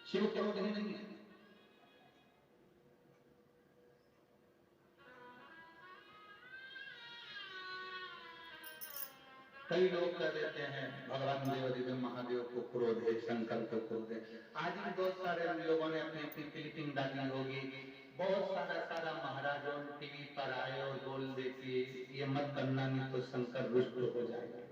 शिव क्रोध ही नहीं है। कई लोग कह देते हैं भगवान देवादिदेव महादेव को क्रोध है, शंकर को क्रोध है। आज भी बहुत सारे लोगों ने अपनी अपनी क्लिपिंग डाली होगी, बहुत सारा महाराजों टीवी पर आए और बोल देती ये मत करना नहीं तो शंकर रुष्ट हो जाएगा,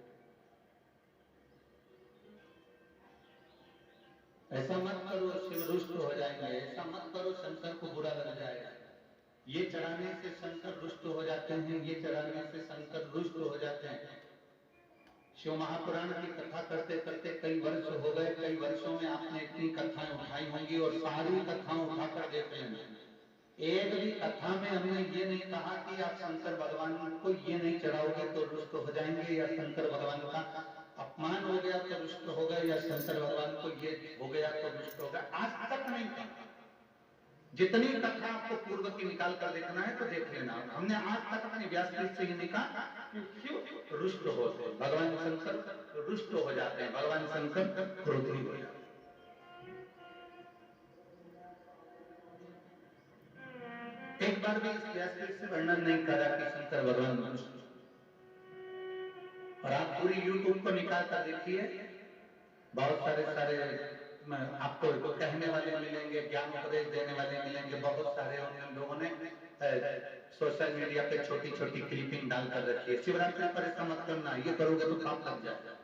ऐसा मत करो शिव रुष्ट हो जाएंगे, ऐसा मत करो शंकर को बुरा लग जाएगा, ये चढ़ाने से शंकर रुष्ट हो जाते हैं, ये चढ़ाने से शंकर रुष्ट हो जाते हैं। शिव महापुराण की कथा करते करते कई वर्ष हो गए, कई वर्षों में आपने इतनी कथाएं उठाई होंगी और सारी कथाएं उठाकर देख लेंगे। एक भी कथा में हमने ये नहीं कहा कि आप शंकर भगवान को ये नहीं चढ़ाओगे तो रुष्ट हो जाएंगे, या शंकर भगवान का अपमान हो गया तो रुष्ट हो गए, या शंकर भगवान को ये हो गया तो रुष्ट हो गया, आज तक नहीं कहा। जितनी कथा आपको पूर्व की निकाल कर देखना है तो देख लेना। हमने आज तक अपनी व्यासपीठ से ये नहीं कहा कि शिव रुष्ट होते, भगवान शंकर रुष्ट हो जाते हैं, भगवान शंकर क्रोधी हो जाते हैं। एक बार भी इस व्यासपीठ से वर्णन नहीं करा कि शंकर भगवान रुष्ट, और आप पूरी यूट्यूब को निकाल कर देखिए, बहुत सारे आपको तो कहने वाले मिलेंगे, ज्ञान उपदेश देने वाले मिलेंगे, बहुत सारे लोगों ने सोशल मीडिया पे छोटी छोटी क्लिपिंग डालकर रखी है। शिवरात्रि पर इसका मत करना, ये करोगे तो पाप लग जाएगा।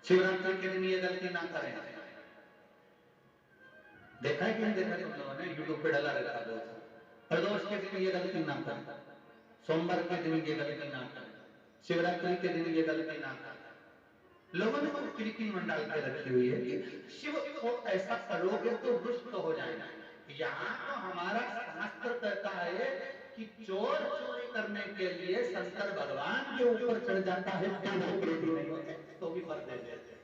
शिवरात्रि के दिन ये गलती ना करें। देखा है कि नहीं देखा तुम लोगों ने, यूट्यूब पे डाला रखा है, प्रदोष के दिन ये गलती ना करें, सोमवार के दिन ये गलती ना करें, शिवरात्रि के दिन ये गलती ना करें। लोगों ने तो क्लिपिंग में डाल के रखी हुई है कि शिव को ऐसा करोगे तो रुष्ट हो जाएगा। यहाँ तो हमारा शास्त्र कहता है कि चोर चोरी करने के लिए शंकर भगवान के ऊपर चढ़ जाता है तो वो क्रोधी नहीं होते, तो भी फल दे देते।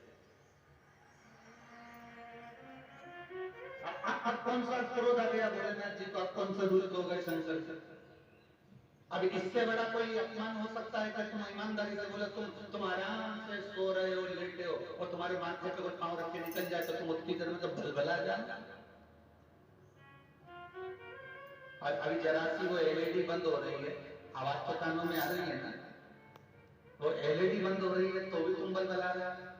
अब कौन सा क्रोध आ गया भोलेनाथ जी को, अब कौन सा रुष्ट हो गए शंकर से? अब इससे बड़ा कोई अपमान हो सकता है कि तुम ईमानदारी से बोले तुम आराम से सो रहे हो, लेटे हो, और तुम्हारे माथे पे कोई पांव रख के निकल जाए तो तुम उसकी तरह मतलब भलभला जाए। अभी जरा सी वो एलईडी बंद हो रही है, आवाज तो कानों में आ रही है ना, वो एलईडी बंद हो रही है तो भी तुम भलभला रहे हो।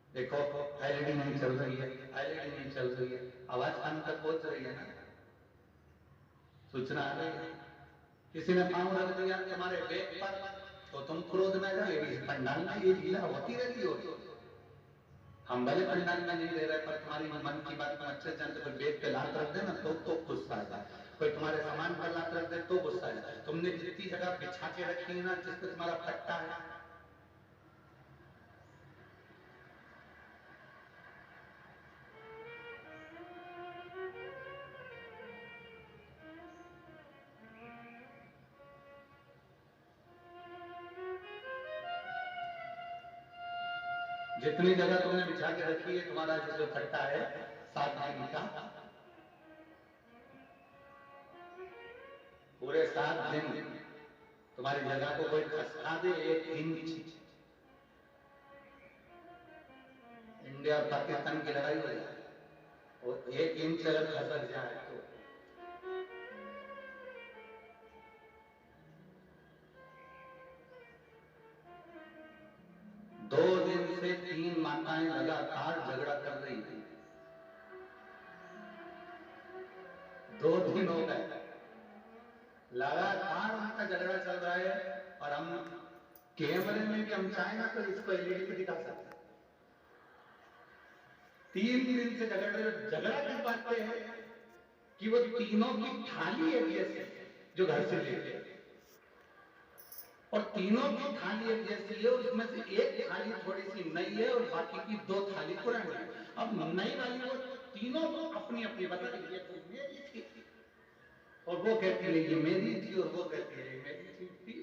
देखो एलईडी नहीं चल रही है, एलईडी नहीं चल रही है, आवाज कान तक पहुंच रही है ना, सूचना आ रही है। किसी ने पांव रख दिया तुम्हारे बेग पर तो तुम क्रोध में जाओ, पंडाल में ये लीला होती रहती हो। हम भले पंडाल में नहीं रह रहे पर तुम्हारी मन की बात में अच्छे जानते, कोई बेग पे लात रख दे ना तो गुस्सा आ जाए, कोई तुम्हारे सामान पर लात रख दे तो गुस्सा आ जाए। तुमने जितनी जगह बिछा के रखी है ना, जिसपे तुम्हारा पट्टा है, जितनी जगह तुमने बिछा के रखी है तुम्हारा जो फट्टा है 7 दिन का, पूरे 7 दिन तुम्हारी जगह को कोई खसका दे 1 इंच, इंडिया और पाकिस्तान की लड़ाई हो जाए और 1 इंच अगर खसक जाए तो 2 दिन से 3 माताएं लगातार झगड़ा कर रही थी, 2 दिन हो गए लगातार उनका झगड़ा चल रहा है, और हम कैमरे में भी हम चाहे ना तो इसको एलईडी पे दिखा सकते हैं। 3 दिन से झगड़ा किस बात पे है कि वो तीनों की थाली है जैसे जो घर से लेते हैं, और तीनों की थाली एक जैसी है, उसमें से एक थाली थोड़ी सी नई है और बाकी की 2 थाली पुरानी है। अब नई वाली वो तीनों को अपनी अपनी बता रही है, तो मेरी थी और वो कहती है ये मेरी थी, और वो कहती है ये मेरी थी।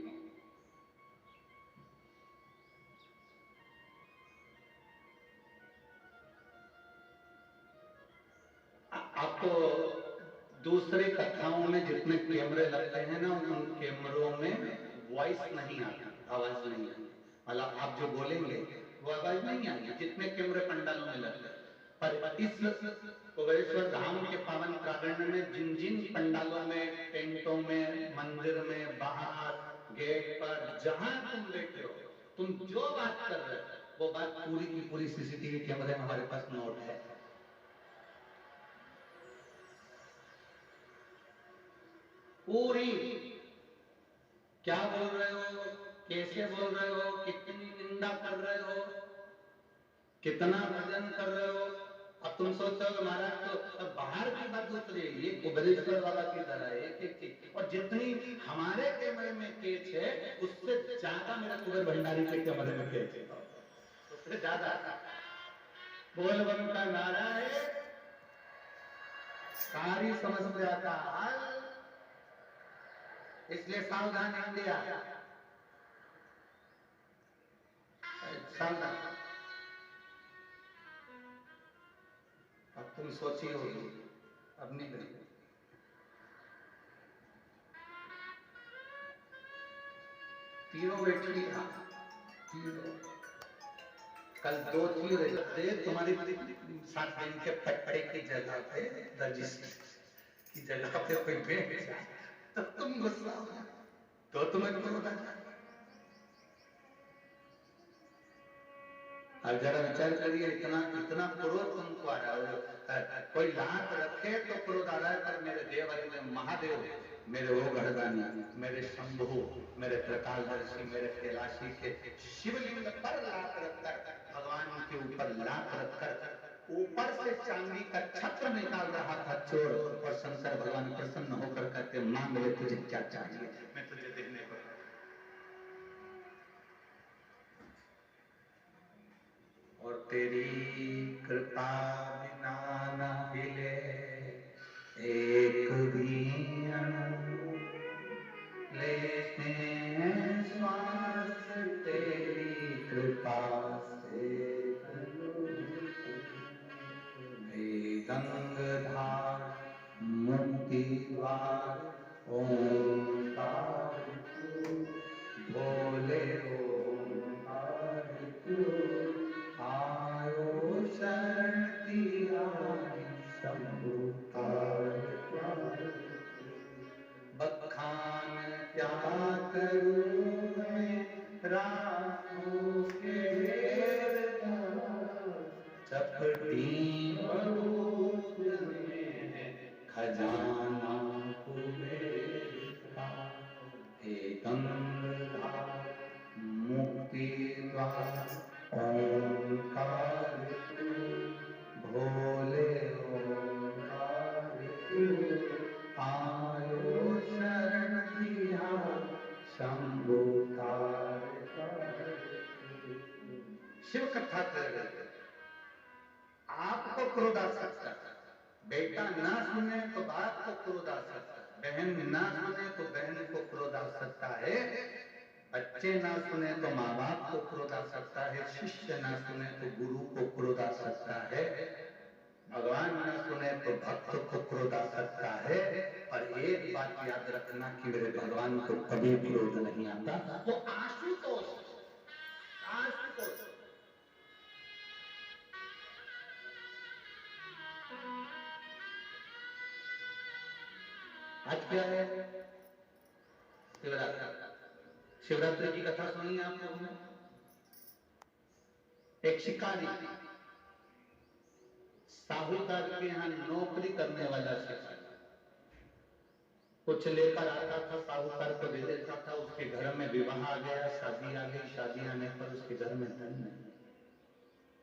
आपको दूसरे कथाओं में जितने कैमरे लगते हैं ना, उन कैमरों में वॉइस नहीं आती, आवाज नहीं आती, मतलब आप जो बोलेंगे वो आवाज नहीं आएगी जितने कैमरे पंडालों में लगते हैं। पर इस कुबेरेश्वर धाम के पावन प्रांगण में जिन जिन पंडालों में, टेंटों में, मंदिर में, बाहर गेट पर, जहां तुम बैठे हो, तुम जो बात कर रहे हो वो बात पूरी की पूरी सीसीटीवी कैमरे में हमारे पास नोट है। पूरी क्या बोल रहे हो, कैसे बोल रहे हो, कितनी निंदा कर रहे हो, कितना भजन कर रहे हो। अब तुम सोचोगे महाराज तो बाहर की बात दूसरी है, ये कुबेरेश्वर बाबा की तरह एक एक चीज, और जितनी हमारे कैमरे में केच है उससे ज्यादा मेरा कुबेर भंडारी के कैमरे में केच है, उससे ज्यादा। बोल बम का नारा है, सारी समस्या का हल, इसलिए सावधान इंडिया, सावधान। अब तुम सोची होगी, अब नहीं करेंगे। तीनों बैठी था, कल 2 थी रहे तुम्हारी 7 दिन के पट्टे की जगह पे, रजिस्टर की जगह पे कोई बैठ जाए तो तुम गुस्सा हो, तो तुम्हें क्रोध आ जाए। अब जरा विचार करिए, इतना इतना क्रोध तुमको आ रहा है, कोई लात रखे तो क्रोध आ रहा है, पर मेरे देव महादेव, मेरे वो गढ़दानी, मेरे शंभु, मेरे प्रकाशदर्शी, मेरे कैलाशी के शिवलिंग पर लात रखकर, भगवान के ऊपर लात रखकर ऊपर से चांदी का छत्र निकाल रहा था चोर, और शंकर भगवान प्रसन्न होकर कहते मांग ले तुझे क्या चाहिए, मैं तुझे देने को। और तेरी कृपा बिना न हिले एक भी अणु, लेते हैं श्वास तेरी कृपा से। हे गंगाधार मुक्ति द्वार ओंकार तू, भोले ओंकार तू, आयो शरण तिहारी शंभु तार। बखान क्या करूं मैं रामों के ढेर का, चपटी बरूद में खजाना कुबेर का। हे गंगाधार मुक्ति द्वार ओंकार तू, भोले ओंकार तू, आयो शरण तिहारी शंभु तार। शिव कथा कर रहे, आपको क्रोध आ सकता है, बेटा ना सुने तो बाप को क्रोध आ सकता है, बहन ना सुने तो बहन को क्रोध आ सकता है, बच्चे ना सुने तो माँ बाप को क्रोध आ सकता है, शिष्य ना सुने तो गुरु को क्रोध आ सकता है, भगवान ना सुने तो भक्त को क्रोध आ सकता है। पर एक बात याद रखना कि मेरे भगवान को कभी क्रोध नहीं आता, वो आशुतोष, आशुतोष। आज क्या है? शिवरात्रि। शिवरात्रि की कथा सुनी है आप लोगों ने? एक शिकारी, साहूकार के यहाँ नौकरी करने वाला शिकारी, कुछ लेकर आता था, साहूकार को दे देता था, उसके घर में विवाह आ गया, शादी आ गई, शादी आने पर उसके घर में धन नहीं।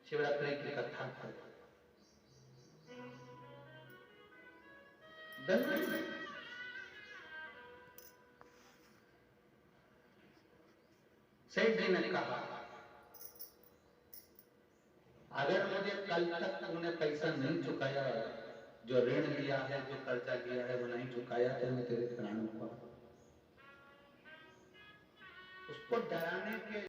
शिवरात्रि की कथा था, धन नहीं। सेठ जी ने कहा अगर मुझे कल तक तुमने पैसा नहीं चुकाया, जो ऋण लिया है, जो कर्जा लिया है वो नहीं चुकाया, तो मैं तेरे प्राणों को। उसको डराने के